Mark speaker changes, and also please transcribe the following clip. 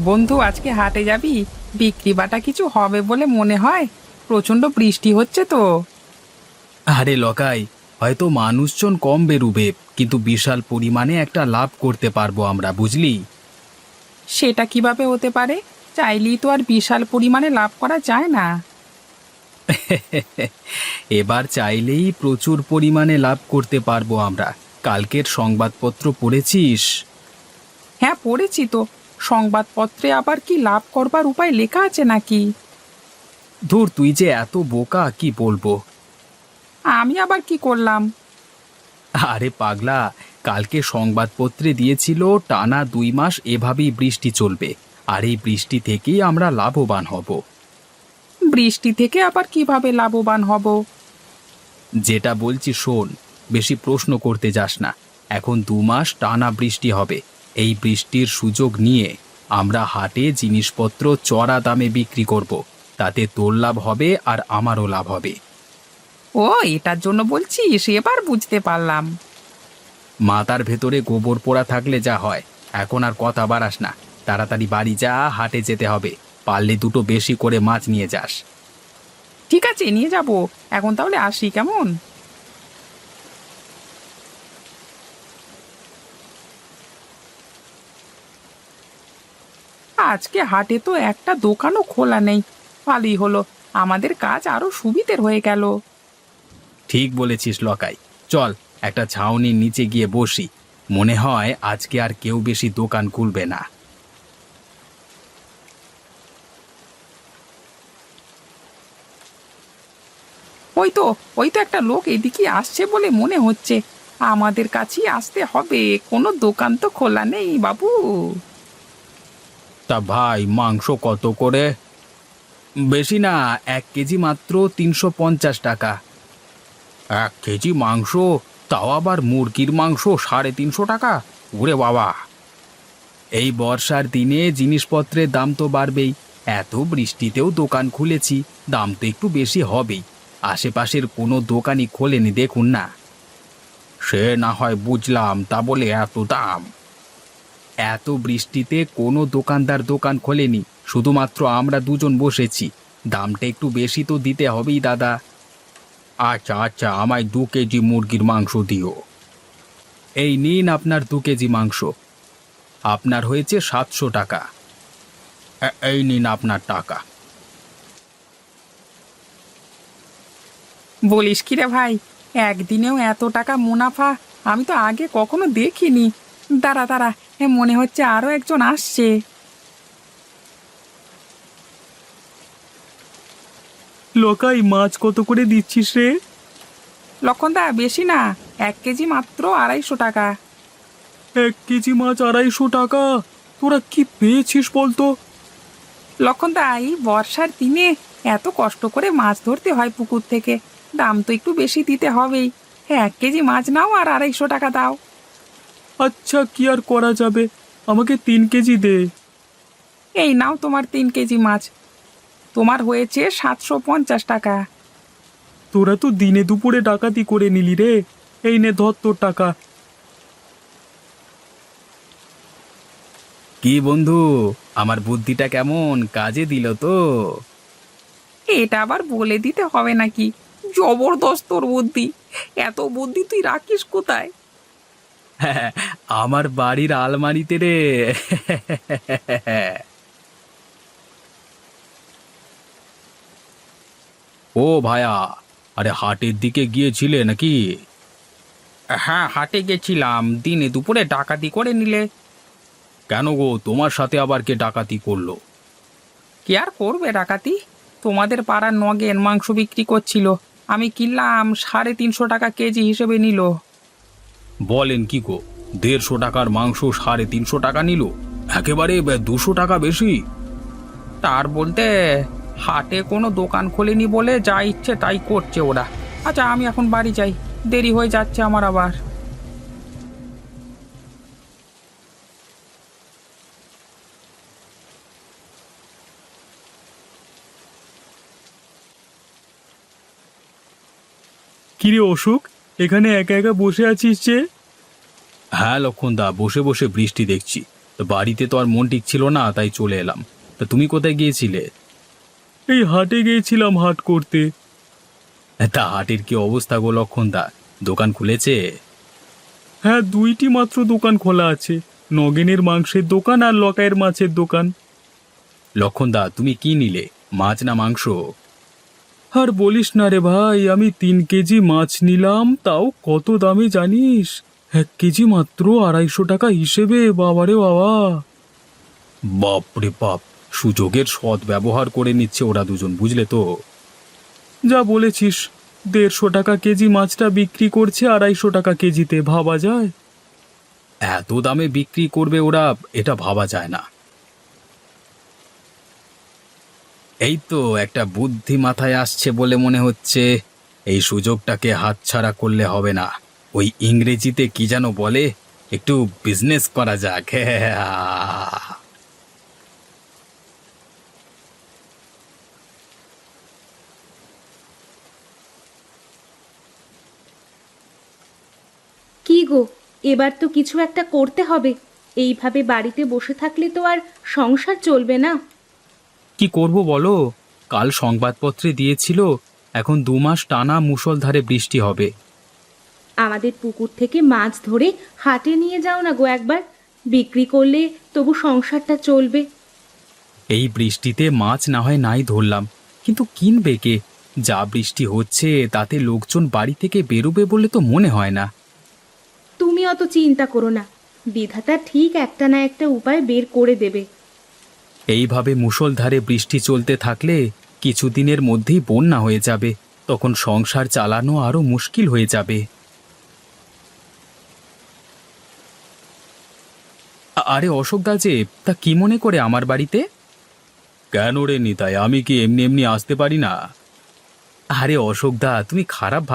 Speaker 1: বন্ধু, আজকে হাটে যাবি? বিক্রি বাটা কিছু হবে বলে মনে হয়। প্রচন্ড বৃষ্টি হচ্ছে তো।
Speaker 2: আরে লকাই, হয়তো মানুষজন কম বেরুবে, কিন্তু বিশাল পরিমাণে একটা লাভ করতে পারবো আমরা, বুঝলি?
Speaker 1: সেটা কিভাবে হতে পারে? চাইলেই তো আর বিশাল পরিমাণে লাভ করা যায় না।
Speaker 2: এবার চাইলেই প্রচুর পরিমাণে লাভ করতে পারবো আমরা। কালকের সংবাদপত্র পড়েছিস?
Speaker 1: হ্যাঁ, পড়েছি তো। সংবাদপত্রে আবার কি লাভ করবার উপায় লেখা আছে নাকি?
Speaker 2: ধুর, তুই যে এত বোকা, কি বলবো।
Speaker 1: আমি আবার কি করলাম?
Speaker 2: আরে পাগলা, কালকে সংবাদপত্রে দিয়েছিল টানা 2 মাস এভাবেই বৃষ্টি চলবে, আর এই বৃষ্টি থেকেই আমরা লাভবান হব।
Speaker 1: বৃষ্টি থেকে আবার কিভাবে লাভবান হব?
Speaker 2: যেটা বলছি শোন, বেশি প্রশ্ন করতে যাস না। এখন 2 মাস টানা বৃষ্টি হবে। এই বৃষ্টির সুযোগ নিয়ে আমরা হাটে জিনিসপত্র চড়া দামে বিক্রি করব। তাতে তোর লাভ হবে আর আমারও লাভ হবে।
Speaker 1: ও, এটার জন্য বলছিস? এবার বুঝতে পারলাম।
Speaker 2: মাথার ভেতরে গোবর পোড়া থাকলে যা হয়। এখন আর কথা বাড়াস না, তাড়াতাড়ি বাড়ি যা, হাটে যেতে হবে। পারলে দুটো বেশি করে মাছ নিয়ে যাস।
Speaker 1: ঠিক আছে, নিয়ে যাব। এখন তাহলে আসি, কেমন? আজকে হাটে তো একটা দোকানও খোলা নেই। ভালোই হলো, আমাদের কাজ আরো সুবিধের হয়ে গেল।
Speaker 2: ঠিক বলেছিস লকাই। চল, একটা ছাউনির নিচে গিয়ে বসি। মনে হয় আজকে আর কেউ বেশি দোকান খুলবে না।
Speaker 1: ওই তো, ওই তো একটা লোক এদিকে আসছে বলে মনে হচ্ছে। আমাদের কাছেই আসতে হবে, কোনো দোকান তো খোলা নেই বাবু।
Speaker 2: তা ভাই, মাংস কত করে? বেশি না, 1 কেজি মাত্র 350 টাকা। 1 কেজি মাংস? তাও আবার মুরগির মাংস 350 টাকা? ওরে বাবা! এই বর্ষার দিনে জিনিসপত্রের দাম তো বাড়বেই। এত বৃষ্টিতেও দোকান খুলেছি, দাম তো একটু বেশি হবেই। আশেপাশের কোনো দোকানই খোলেনি, দেখুন না। সে না হয় বুঝলাম, তা বলে এত দাম? এত বৃষ্টিতে কোনো দোকানদার দোকান খোলেনি, শুধুমাত্র আমরা দুজন বসেছি। দামটা একটু বেশি তো দিতে হবেই দাদা। আচ্ছা আচ্ছা, আমায় 2 কেজি মুরগির মাংস দিও। এই নিন আপনার 2 কেজি মাংস। আপনার হয়েছে 700 টাকা। এই নিন আপনার টাকা।
Speaker 1: বলিস কি রে ভাই, একদিনেও এত টাকা মুনাফা আমি তো আগে কখনো দেখিনি। দাঁড়া দাঁড়া, মনে হচ্ছে আরো একজন আসছে।
Speaker 2: লোকাই, মাছ কত করে দিচ্ছিস রে?
Speaker 1: লক্ষণদা, বেশি না, 1 কেজি মাত্র 250 টাকা।
Speaker 2: 1 কেজি মাছ 250 টাকা? তোরা কি পেয়েছিস বলতো?
Speaker 1: লক্ষণদা, এই বর্ষার দিনে এত কষ্ট করে মাছ ধরতে হয় পুকুর থেকে, দাম তো একটু বেশি দিতে হবেই। 1 কেজি মাছ নাও আর 250 টাকা দাও।
Speaker 2: আচ্ছা, কি আর করা যাবে, আমাকে 3 কেজি দে।
Speaker 1: এই নাও তোমার 3 কেজি মাছ। তোমার হয়েছে 750 টাকা।
Speaker 2: তোরা তো দিনে দুপুরে ডাকাতি করে নিলি রে। এই নে, ধর তোর টাকা। কি বন্ধু, আমার বুদ্ধিটা কেমন কাজে দিল তো?
Speaker 1: এটা আবার বলে দিতে হবে নাকি? জবরদস্ত তোর বুদ্ধি। এত বুদ্ধি তুই রাখিস কোথায়?
Speaker 2: হ্যাঁ, আমার বাড়ির আলমারিতে রে। ও ভায়া, আরে হাটের দিকে গিয়েছিলে নাকি?
Speaker 1: হ্যাঁ, হাটে গেছিলাম, দিনে দুপুরে ডাকাতি করে নিলে।
Speaker 2: কেন গো, তোমার সাথে আবার কে ডাকাতি করলো?
Speaker 1: কে আর করবে ডাকাতি? তোমাদের পাড়ার নগেন মাংস বিক্রি করছিল, আমি কিনলাম, 350 টাকা কেজি হিসেবে নিল।
Speaker 2: বলেন কি গো, 150 টাকার মাংস 350 টাকা নিল? একেবারে 200 টাকা বেশি।
Speaker 1: তার বলতে, হাটে কোনো দোকান খোলেনি বলে যা ইচ্ছে তাই করছে ওরা। আচ্ছা, আমি এখন বাড়ি যাই, দেরি হয়ে যাচ্ছে আমার আবার।
Speaker 2: কিরে অশোক, এখানে একা একা বসে আছিস যে? হ্যাঁ লক্ষণদা, বসে বসে বৃষ্টি দেখছি। তো বাড়িতে তো আর মন ঠিক ছিল না, তাই চলে এলাম। তা তুমি কোথায় গিয়েছিলে? এই হাটে গিয়েছিলাম হাট করতে। তা হাটের কি অবস্থা গো লক্ষণদা, দোকান খুলেছে? হ্যাঁ, দুইটি মাত্র দোকান খোলা আছে, নগেনের মাংসের দোকান আর লকাইয়ের মাছের দোকান। লক্ষণদা, তুমি কি নিলে, মাছ না মাংস? আর বলিস না রে ভাই, আমি 3 কেজি মাছ নিলাম, তাও কত দামে জানিস? 1 কেজি মাত্র 250 টাকা হিসেবে, বাবারে বাবা। বাপরে বাপ, সুযোগের সৎ ব্যবহার করে নিচ্ছে ওরা দুজন, বুঝলে তো? যা বলেছিস, 150 টাকা কেজি মাছটা বিক্রি করছে 250 টাকা কেজিতে, ভাবা যায়? এত দামে বিক্রি করবে ওরা, এটা ভাবা যায় না। এই তো একটা বুদ্ধি মাথায় আসছে বলে মনে হচ্ছে, এই সুযোগটাকে হাতছাড়া করলে হবে না। ওই ইংরেজিতে কি যেন বলে, একটু বিজনেস করা যাক।
Speaker 3: কি গো, এবার তো কিছু একটা করতে হবে। এইভাবে বাড়িতে বসে থাকলে তো আর সংসার চলবে না।
Speaker 2: কি করব বলো? কাল সংবাদপত্রে দিয়েছিল এখন 2 মাস টানা মুষলধারে বৃষ্টি হবে।
Speaker 3: আমাদের পুকুর থেকে মাছ ধরে হাটে নিয়ে যাও না গো একবার, বিক্রি করলে তবু সংসারটা চলবে।
Speaker 2: এই বৃষ্টিতে মাছ না হয় নাই ধরলাম, কিন্তু কিনবে কে? যা বৃষ্টি হচ্ছে তাতে লোকজন বাড়ি থেকে বেরোবে বলে তো মনে হয় না।
Speaker 3: তুমি অত চিন্তা করো না, বিধাতা ঠিক একটা না একটা উপায় বের করে দেবে।
Speaker 2: এইভাবে মুষলধারে বৃষ্টি চলতে থাকলে কিছুদিনের মধ্যেই বন্যা হয়ে যাবে, তখন সংসার চালানো আরো মুশকিল হয়ে যাবে। আরে অশোক দা যে, তা কি মনে করে আমার বাড়িতে? কেন রে নিতাই, আমি কি এমনি এমনি আসতে পারি না? আরে অশোক দা, তুমি খারাপ ভাব